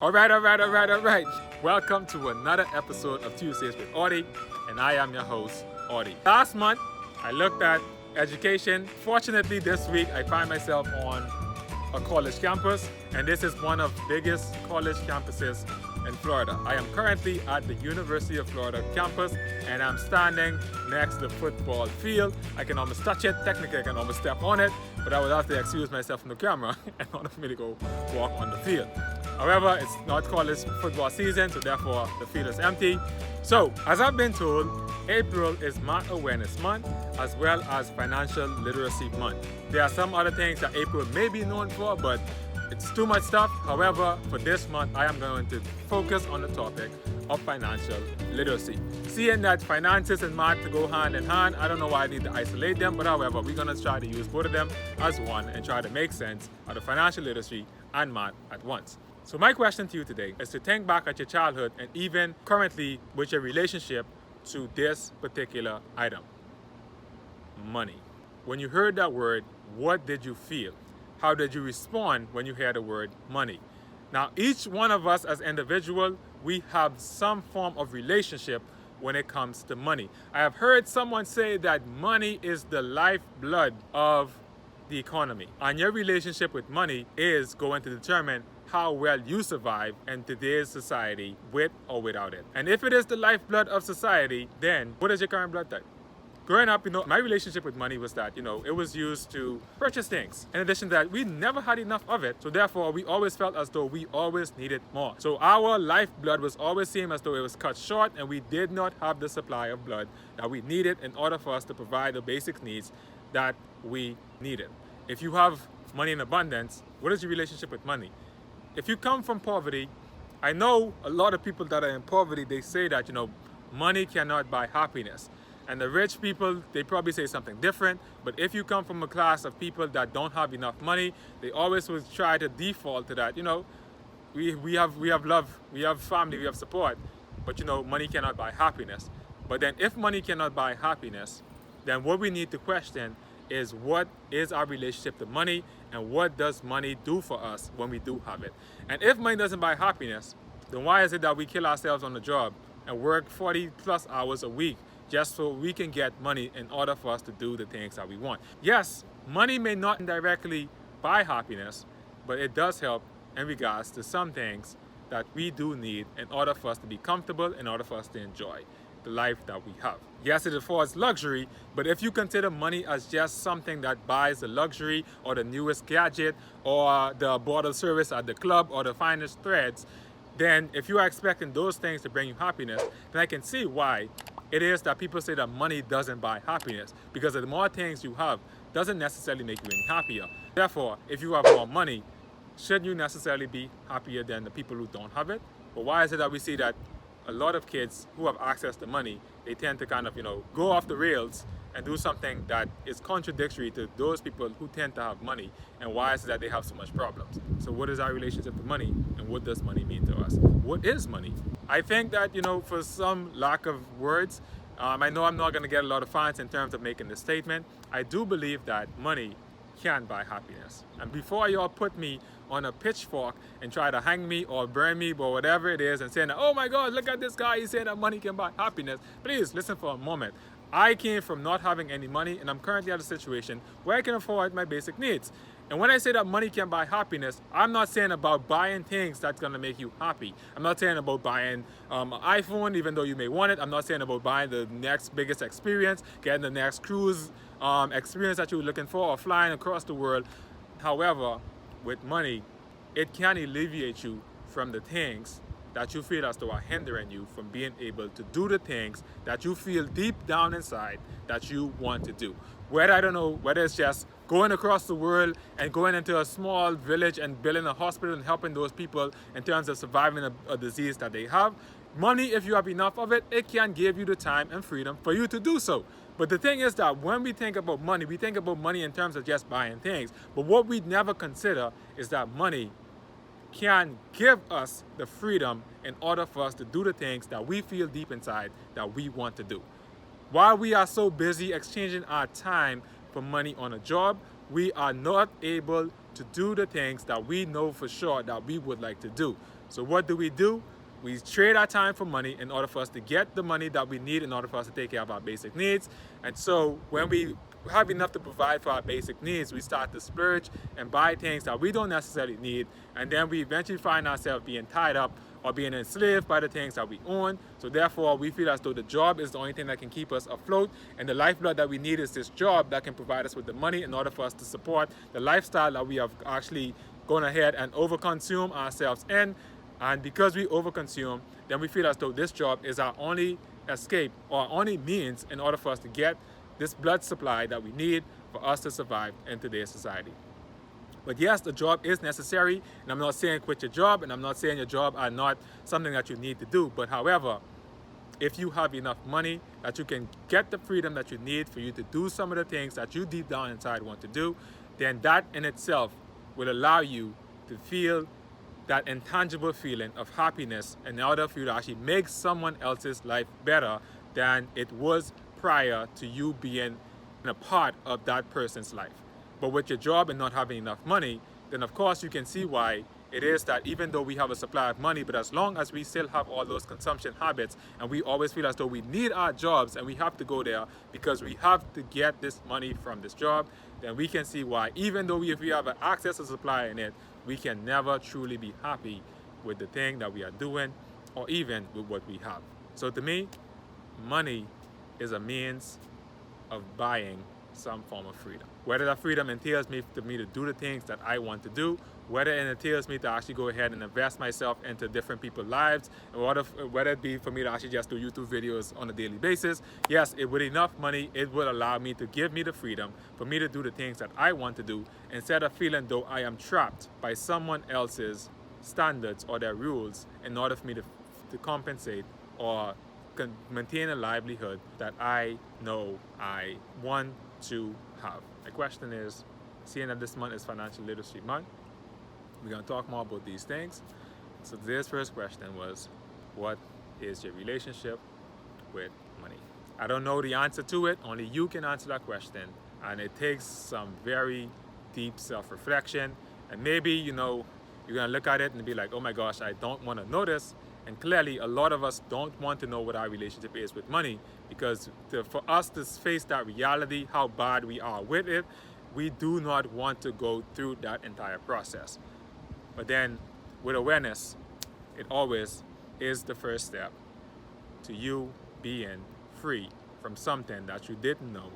All right. Welcome to another episode of Tuesdays with Audi, and I am your host, Audi. Last month, I looked at education. Fortunately, this week, I find myself on a college campus, and this is one of the biggest college campuses in Florida. I am currently at the University of Florida campus, and I'm standing next to the football field. I can almost touch it. Technically, I can almost step on it, but I would have to excuse myself from the camera in order for me to go walk on the field. However, it's not college football season, so therefore the field is empty. So, as I've been told, April is Math Awareness Month as well as Financial Literacy Month. There are some other things that April may be known for, but it's too much stuff. However, for this month, I am going to focus on the topic of financial literacy. Seeing that finances and math to go hand in hand, I don't know why I need to isolate them, but however, we're going to try to use both of them as one and try to make sense of the financial literacy and math at once. So my question to you today is to think back at your childhood and even currently with your relationship to this particular item, money. When you heard that word, what did you feel? How did you respond when you heard the word money? Now, each one of us as individual, we have some form of relationship when it comes to money. I have heard someone say that money is the lifeblood of the economy, and your relationship with money is going to determine how well you survive in today's society with or without it. And if it is the lifeblood of society, then what is your current blood type? Growing up, my relationship with money was that, it was used to purchase things. In addition to that, we never had enough of it. So therefore, we always felt as though we always needed more. So our lifeblood was always seen as though it was cut short and we did not have the supply of blood that we needed in order for us to provide the basic needs that we needed. If you have money in abundance, what is your relationship with money? If you come from poverty, I know a lot of people that are in poverty, they say that, money cannot buy happiness. And the rich people, they probably say something different. But if you come from a class of people that don't have enough money, they always will try to default to that. We have love, we have family, we have support. But money cannot buy happiness. But then if money cannot buy happiness, then what we need to question is what is our relationship to money and what does money do for us when we do have it. And if money doesn't buy happiness, then why is it that we kill ourselves on the job and work 40 plus hours a week just so we can get money in order for us to do the things that we want? Yes, money may not directly buy happiness, but it does help in regards to some things that we do need in order for us to be comfortable, in order for us to enjoy the life that we have. Yes, it affords luxury, but if you consider money as just something that buys the luxury or the newest gadget or the bottle service at the club or the finest threads, then if you are expecting those things to bring you happiness, then I can see why it is that people say that money doesn't buy happiness, because the more things you have doesn't necessarily make you any happier. Therefore, if you have more money, should you necessarily be happier than the people who don't have it? But why is it that we see that a lot of kids who have access to money, they tend to kind of, go off the rails and do something that is contradictory to those people who tend to have money? And why is it that they have so much problems? So what is our relationship to money, and what does money mean to us? What is money? I think that, for some lack of words, I know I'm not going to get a lot of fans in terms of making this statement. I do believe that money can buy happiness. And before y'all put me on a pitchfork and try to hang me or burn me or whatever it is and saying, oh my God, look at this guy, he's saying that money can buy happiness, please listen for a moment. I came from not having any money, and I'm currently at a situation where I can afford my basic needs. And when I say that money can buy happiness, I'm not saying about buying things that's going to make you happy. I'm not saying about buying an iPhone, even though you may want it. I'm not saying about buying the next biggest experience, getting the next cruise experience that you're looking for, or flying across the world. However, with money, it can alleviate you from the things that you feel as though are hindering you from being able to do the things that you feel deep down inside that you want to do. Whether it's just going across the world and going into a small village and building a hospital and helping those people in terms of surviving a disease that they have. Money, if you have enough of it, it can give you the time and freedom for you to do so. But the thing is that when we think about money, we think about money in terms of just buying things. But what we never consider is that money can give us the freedom in order for us to do the things that we feel deep inside that we want to do. While we are so busy exchanging our time for money on a job, we are not able to do the things that we know for sure that we would like to do. So what do? We trade our time for money in order for us to get the money that we need in order for us to take care of our basic needs. And so when we have enough to provide for our basic needs, we start to splurge and buy things that we don't necessarily need, and then we eventually find ourselves being tied up or being enslaved by the things that we own. So therefore, we feel as though the job is the only thing that can keep us afloat, and the lifeblood that we need is this job that can provide us with the money in order for us to support the lifestyle that we have actually gone ahead and overconsume ourselves in. And because we overconsume, then we feel as though this job is our only escape or our only means in order for us to get this blood supply that we need for us to survive in today's society. But yes, the job is necessary, and I'm not saying quit your job, and I'm not saying your job are not something that you need to do. But however, if you have enough money that you can get the freedom that you need for you to do some of the things that you deep down inside want to do, then that in itself will allow you to feel that intangible feeling of happiness in order for you to actually make someone else's life better than it was prior to you being a part of that person's life. But with your job and not having enough money, then of course you can see why it is that even though we have a supply of money, but as long as we still have all those consumption habits and we always feel as though we need our jobs and we have to go there because we have to get this money from this job, then we can see why even though if we have access to supply in it, we can never truly be happy with the thing that we are doing or even with what we have. So to me, money is a means of buying some form of freedom. Whether that freedom entails me to do the things that I want to do, whether it entails me to actually go ahead and invest myself into different people's lives, and whether it be for me to actually just do YouTube videos on a daily basis, yes, with enough money, it will allow me to give me the freedom for me to do the things that I want to do instead of feeling though I am trapped by someone else's standards or their rules in order for me to compensate or maintain a livelihood that I know I want to have. The question is, seeing that this month is Financial Literacy Month, we're going to talk more about these things. So today's first question was, what is your relationship with money? I don't know the answer to it. Only you can answer that question. And it takes some very deep self-reflection. And maybe, you're going to look at it and be like, oh my gosh, I don't want to know this. And clearly, a lot of us don't want to know what our relationship is with money, because for us to face that reality, how bad we are with it, we do not want to go through that entire process. But then, with awareness, it always is the first step to you being free from something that you didn't know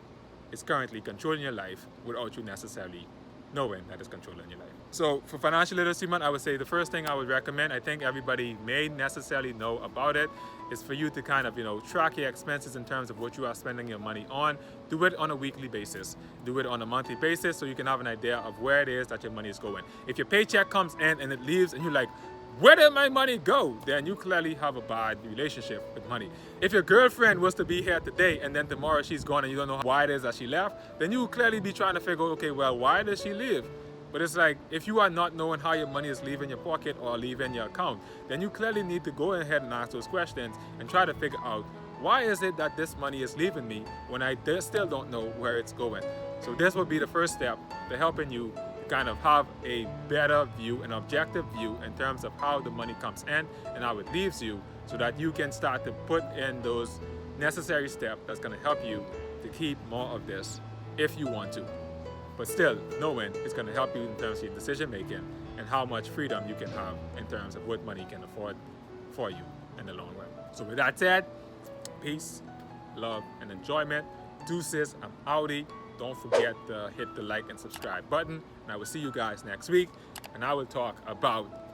is currently controlling your life without you necessarily knowing that it's controlling your life. So for Financial Literacy Month, I would say the first thing I would recommend, I think everybody may necessarily know about it, is for you to kind of, track your expenses in terms of what you are spending your money on. Do it on a weekly basis. Do it on a monthly basis so you can have an idea of where it is that your money is going. If your paycheck comes in and it leaves and you're like, where did my money go? Then you clearly have a bad relationship with money. If your girlfriend was to be here today and then tomorrow she's gone and you don't know why it is that she left, then you will clearly be trying to figure, okay, well, why did she leave? But it's like, if you are not knowing how your money is leaving your pocket or leaving your account, then you clearly need to go ahead and ask those questions and try to figure out, why is it that this money is leaving me when I still don't know where it's going? So this will be the first step to helping you kind of have a better view, an objective view in terms of how the money comes in and how it leaves you, so that you can start to put in those necessary steps that's going to help you to keep more of this if you want to. But still, knowing it's going to help you in terms of your decision making and how much freedom you can have in terms of what money can afford for you in the long run. So with that said, peace, love, and enjoyment. Deuces, I'm Audi. Don't forget to hit the like and subscribe button. And I will see you guys next week. And I will talk about